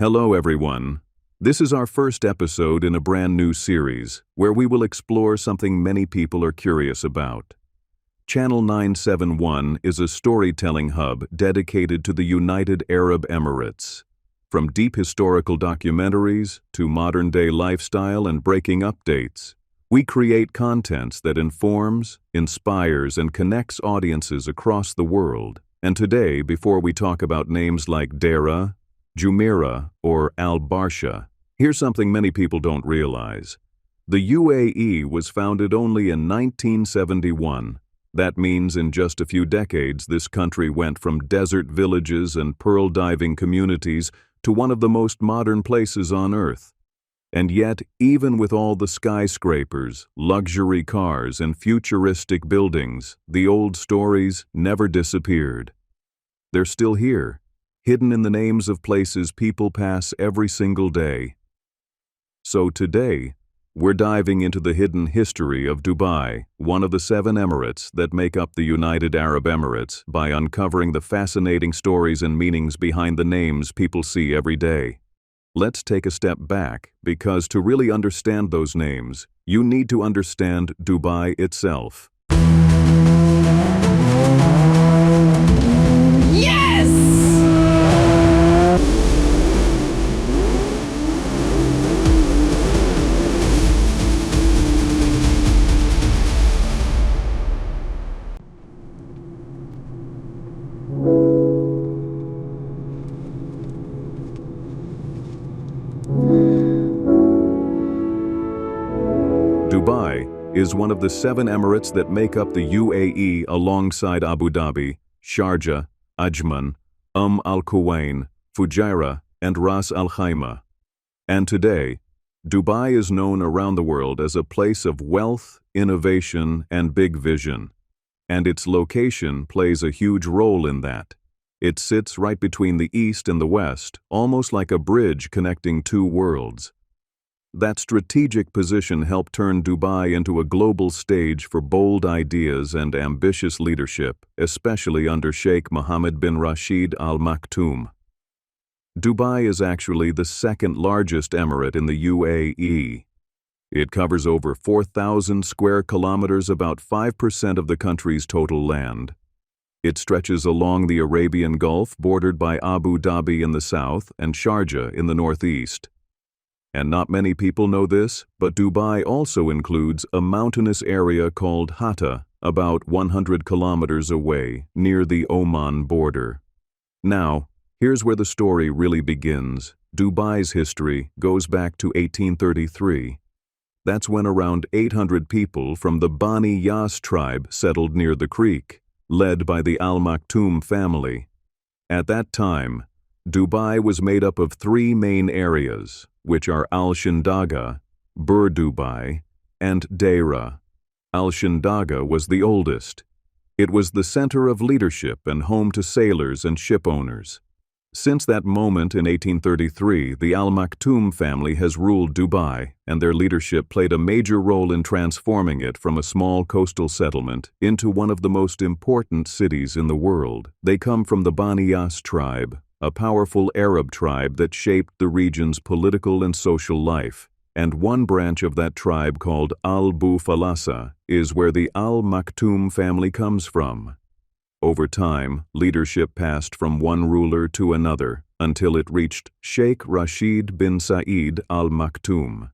Hello everyone. This is our first episode in a brand new series where we will explore something many people are curious about. Channel 971 is a storytelling hub dedicated to the United Arab Emirates. From deep historical documentaries to modern-day lifestyle and breaking updates, we create contents that informs, inspires, and connects audiences across the world. And today, before we talk about names like Deira, Jumeirah, or Barsha, here's something many people don't realize. The UAE was founded only in 1971. That means in just a few decades, this country went from desert villages and pearl diving communities to one of the most modern places on earth. And yet, even with all the skyscrapers, luxury cars, and futuristic buildings, the old stories never disappeared. They're still here, hidden in the names of places people pass every single day. So today, we're diving into the hidden history of Dubai, one of the 7 Emirates that make up the United Arab Emirates, by uncovering the fascinating stories and meanings behind the names people see every day. Let's take a step back, because to really understand those names, you need to understand Dubai itself. Dubai is one of the 7 Emirates that make up the UAE alongside Abu Dhabi, Sharjah, Ajman, Al-Quwain, Fujairah, and Ras Al Khaimah. And today, Dubai is known around the world as a place of wealth, innovation, and big vision. And its location plays a huge role in that. It sits right between the East and the West, almost like a bridge connecting 2 worlds. That strategic position helped turn Dubai into a global stage for bold ideas and ambitious leadership, especially under Sheikh Mohammed bin Rashid Al-Maktum. Dubai is actually the 2nd largest emirate in the UAE. It covers over 4,000 square kilometers, about 5% of the country's total land. It stretches along the Arabian Gulf, bordered by Abu Dhabi in the south and Sharjah in the northeast. And not many people know this, but Dubai also includes a mountainous area called Hatta, about 100 kilometers away, near the Oman border. Now, here's where the story really begins. Dubai's history goes back to 1833. That's when around 800 people from the Bani Yas tribe settled near the creek, led by the Al-Maktum family. At that time, Dubai was made up of 3 main areas, which are Al-Shindaga, Bur Dubai, and Deira. Al-Shindaga was the oldest. It was the center of leadership and home to sailors and ship owners. Since that moment in 1833, the Al-Maktum family has ruled Dubai, and their leadership played a major role in transforming it from a small coastal settlement into one of the most important cities in the world. They come from the Bani Yas tribe, a powerful Arab tribe that shaped the region's political and social life, and one branch of that tribe called Al-Bu-Falasa is where the Al-Maktum family comes from. Over time, leadership passed from one ruler to another until it reached Sheikh Rashid bin Saeed Al-Maktum.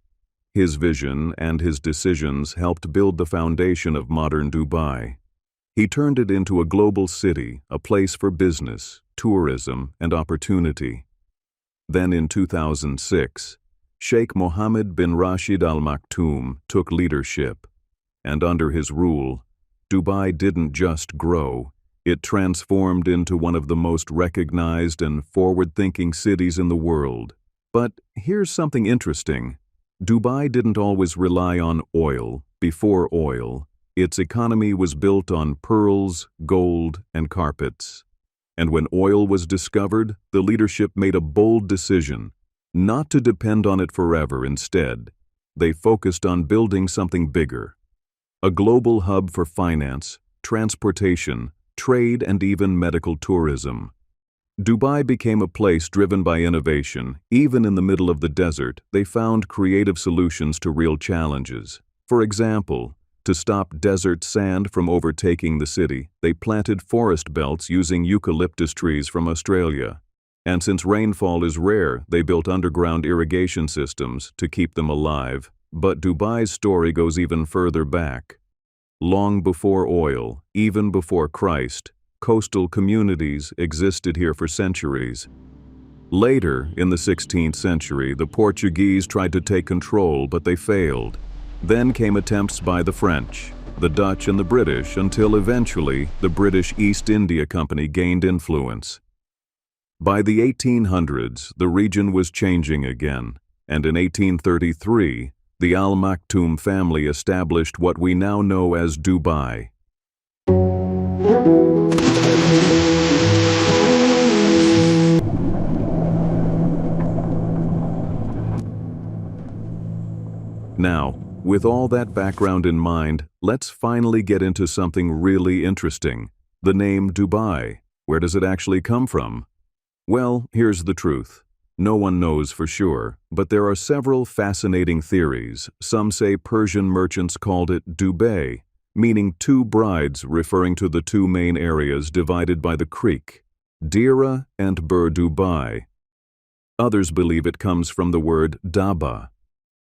His vision and his decisions helped build the foundation of modern Dubai. He turned it into a global city, a place for business, tourism, and opportunity. Then in 2006, Sheikh Mohammed bin Rashid Al Maktoum took leadership, and under his rule, Dubai didn't just grow, it transformed into one of the most recognized and forward-thinking cities in the world. But here's something interesting. Dubai didn't always rely on oil. Before oil, its economy was built on pearls, gold, and carpets. And when oil was discovered, the leadership made a bold decision, not to depend on it forever. Instead, they focused on building something bigger. A global hub for finance, transportation, trade, and even medical tourism. Dubai became a place driven by innovation. Even in the middle of the desert, they found creative solutions to real challenges. For example, to stop desert sand from overtaking the city, they planted forest belts using eucalyptus trees from Australia. And since rainfall is rare, they built underground irrigation systems to keep them alive. But Dubai's story goes even further back. Long before oil, even before Christ, coastal communities existed here for centuries. Later, in the 16th century, the Portuguese tried to take control, but they failed. Then came attempts by the French, the Dutch, and the British, until eventually the British East India Company gained influence. By the 1800s, the region was changing again, and in 1833, the Al-Maktum family established what we now know as Dubai. Now, with all that background in mind, let's finally get into something really interesting. The name Dubai. Where does it actually come from? Well, here's the truth. No one knows for sure, but there are several fascinating theories. Some say Persian merchants called it Dubai, meaning two brides, referring to the two main areas divided by the creek, Deira and Bur Dubai. Others believe it comes from the word Daba,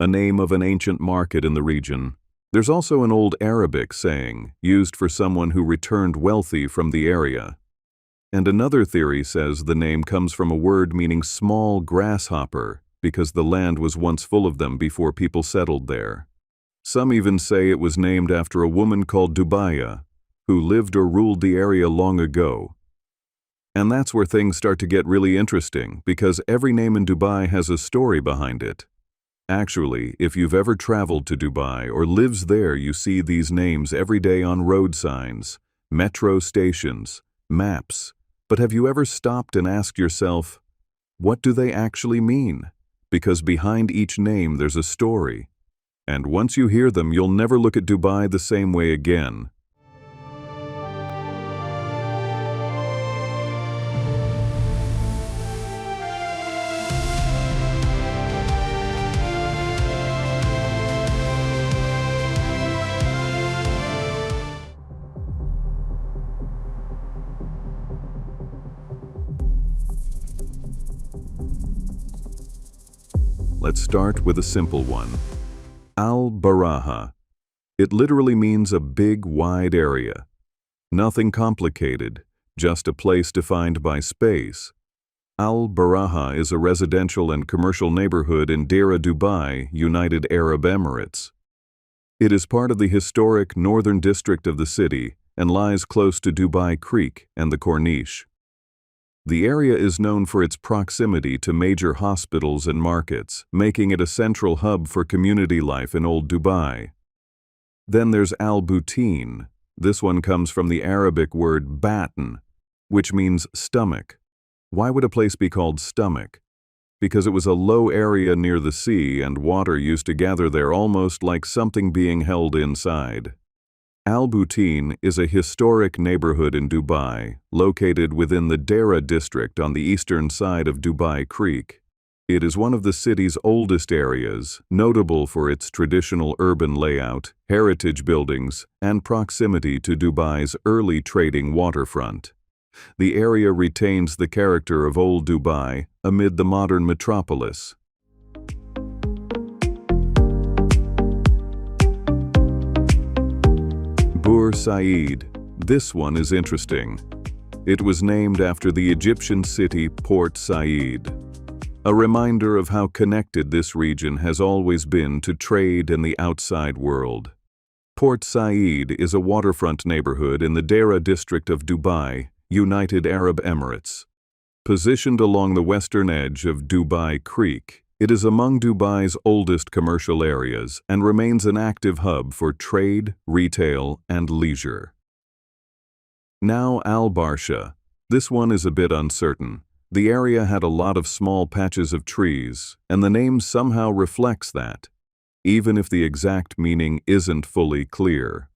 a name of an ancient market in the region. There's also an old Arabic saying, used for someone who returned wealthy from the area. And another theory says the name comes from a word meaning small grasshopper, because the land was once full of them before people settled there. Some even say it was named after a woman called Dubaya, who lived or ruled the area long ago. And that's where things start to get really interesting, because every name in Dubai has a story behind it. Actually, if you've ever traveled to Dubai or lives there, you see these names every day on road signs, metro stations, maps. But have you ever stopped and asked yourself, what do they actually mean? Because behind each name there's a story. And once you hear them, you'll never look at Dubai the same way again. Let's start with a simple one. Al-Baraha. It literally means a big, wide area. Nothing complicated, just a place defined by space. Al-Baraha is a residential and commercial neighborhood in Deira, Dubai, United Arab Emirates. It is part of the historic northern district of the city and lies close to Dubai Creek and the Corniche. The area is known for its proximity to major hospitals and markets, making it a central hub for community life in Old Dubai. Then there's Al-Butin. This one comes from the Arabic word batn, which means stomach. Why would a place be called stomach? Because it was a low area near the sea and water used to gather there, almost like something being held inside. Al-Butin is a historic neighborhood in Dubai, located within the Deira district on the eastern side of Dubai Creek. It is one of the city's oldest areas, notable for its traditional urban layout, heritage buildings, and proximity to Dubai's early trading waterfront. The area retains the character of Old Dubai amid the modern metropolis. Bur Said. This one is interesting. It was named after the Egyptian city Port Said, a reminder of how connected this region has always been to trade and the outside world. Port Said is a waterfront neighborhood in the Deira district of Dubai, United Arab Emirates. Positioned along the western edge of Dubai Creek, it is among Dubai's oldest commercial areas and remains an active hub for trade, retail, and leisure. Now Barsha. This one is a bit uncertain. The area had a lot of small patches of trees, and the name somehow reflects that, even if the exact meaning isn't fully clear.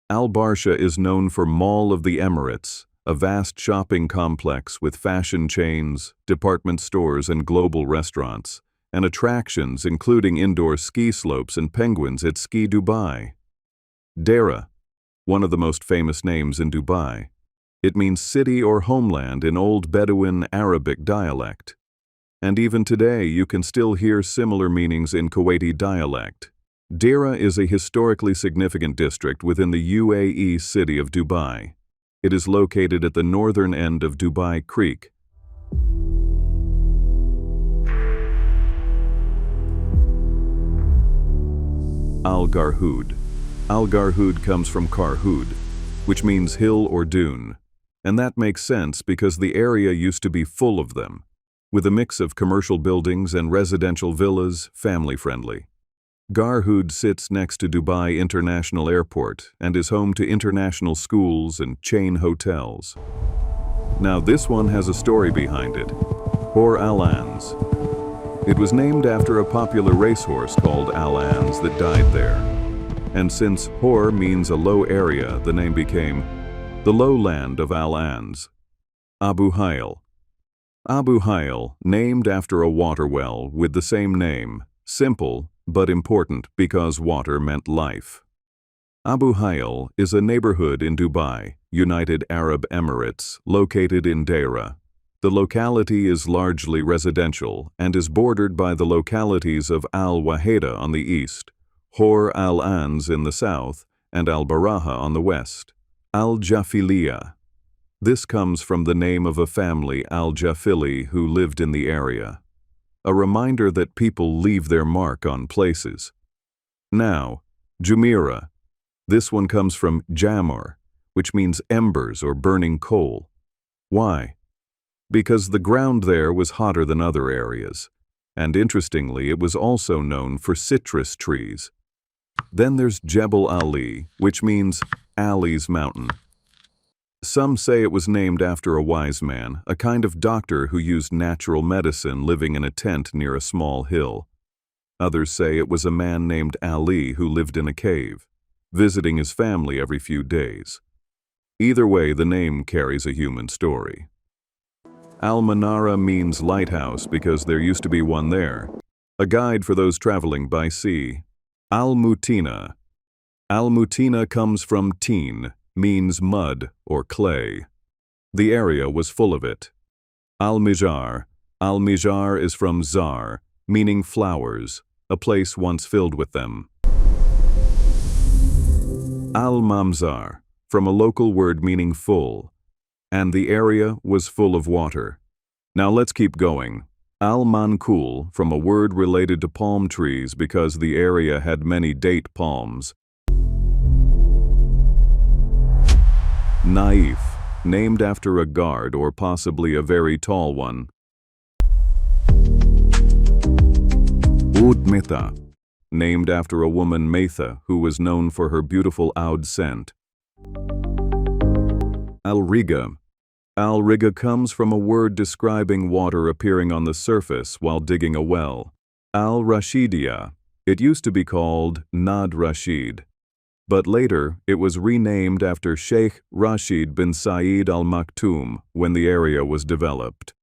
Barsha is known for Mall of the Emirates, a vast shopping complex with fashion chains, department stores, and global restaurants, and attractions including indoor ski slopes and penguins at Ski Dubai. Deira, one of the most famous names in Dubai. It means city or homeland in Old Bedouin Arabic dialect. And even today you can still hear similar meanings in Kuwaiti dialect. Deira is a historically significant district within the UAE city of Dubai. It is located at the northern end of Dubai Creek. Al-Garhoud. Al-Garhoud comes from Karhoud, which means hill or dune. And that makes sense because the area used to be full of them, with a mix of commercial buildings and residential villas, family-friendly. Garhoud sits next to Dubai International Airport and is home to international schools and chain hotels. Now this one has a story behind it. Hor Al-Ans. It was named after a popular racehorse called Al-Ans that died there. And since Hor means a low area, the name became the lowland of Al-Ans. Abu Hail. Abu Hail, named after a water well with the same name, simple but important because water meant life. Abu Hail is a neighborhood in Dubai, United Arab Emirates, located in Deira. The locality is largely residential and is bordered by the localities of Al-Waheda on the east, Hor Al-Ans in the south, and Al-Baraha on the west. Al-Jafiliya. This comes from the name of a family, Al-Jafili, who lived in the area. A reminder that people leave their mark on places. Now, Jumeirah. This one comes from Jamur, which means embers or burning coal. Why? Because the ground there was hotter than other areas. And interestingly, it was also known for citrus trees. Then there's Jebel Ali, which means Ali's mountain. Some say it was named after a wise man, a kind of doctor who used natural medicine living in a tent near a small hill. Others say it was a man named Ali who lived in a cave, visiting his family every few days. Either way, the name carries a human story. Al-Manara means lighthouse because there used to be one there. A guide for those traveling by sea. Al-Mutina. Al-Mutina comes from teen, means mud or clay. The area was full of it. Al-Mijar. Al-Mijar is from zar, meaning flowers, a place once filled with them. Al-Mamzar, from a local word meaning full, and the area was full of water. Now let's keep going. Al-Mankul, from a word related to palm trees because the area had many date palms. Naif, named after a guard or possibly a very tall one. Oud Mitha, named after a woman Metha who was known for her beautiful oud scent. Al-Riga. Al-Riga comes from a word describing water appearing on the surface while digging a well. Al-Rashidiya. It used to be called Nad Rashid, but later it was renamed after Sheikh Rashid bin Saeed Al-Maktum when the area was developed.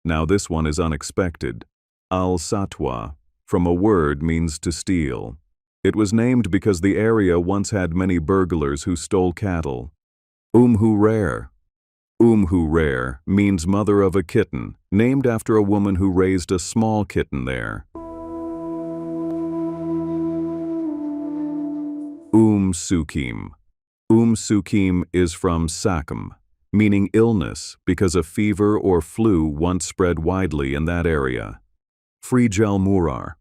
Now this one is unexpected. Al-Satwa, from a word means to steal. It was named because the area once had many burglars who stole cattle. Hurair. Hurair means mother of a kitten, named after a woman who raised a small kitten there. Sukim. Sukim is from Sakam, meaning illness because a fever or flu once spread widely in that area. Frijal Murar.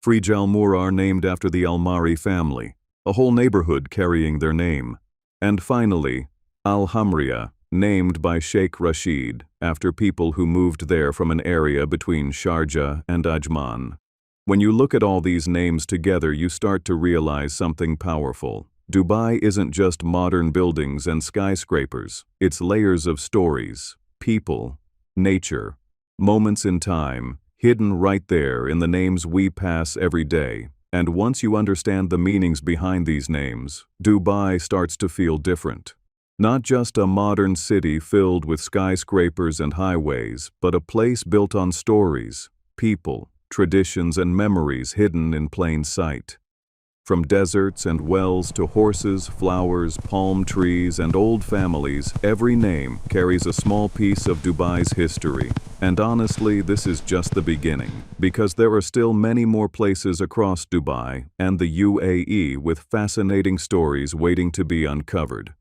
Frijal Murar named after the Almari family, a whole neighborhood carrying their name. And finally, Al-Hamriya, named by Sheikh Rashid after people who moved there from an area between Sharjah and Ajman. When you look at all these names together, you start to realize something powerful. Dubai isn't just modern buildings and skyscrapers. It's layers of stories, people, nature, moments in time, hidden right there in the names we pass every day. And once you understand the meanings behind these names, Dubai starts to feel different. Not just a modern city filled with skyscrapers and highways, but a place built on stories, people, traditions, and memories hidden in plain sight. From deserts and wells to horses, flowers, palm trees, and old families, every name carries a small piece of Dubai's history. And honestly, this is just the beginning, because there are still many more places across Dubai and the UAE with fascinating stories waiting to be uncovered.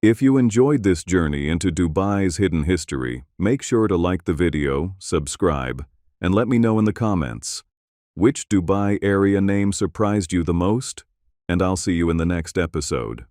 If you enjoyed this journey into Dubai's hidden history, make sure to like the video, subscribe, and let me know in the comments. Which Dubai area name surprised you the most? And I'll see you in the next episode.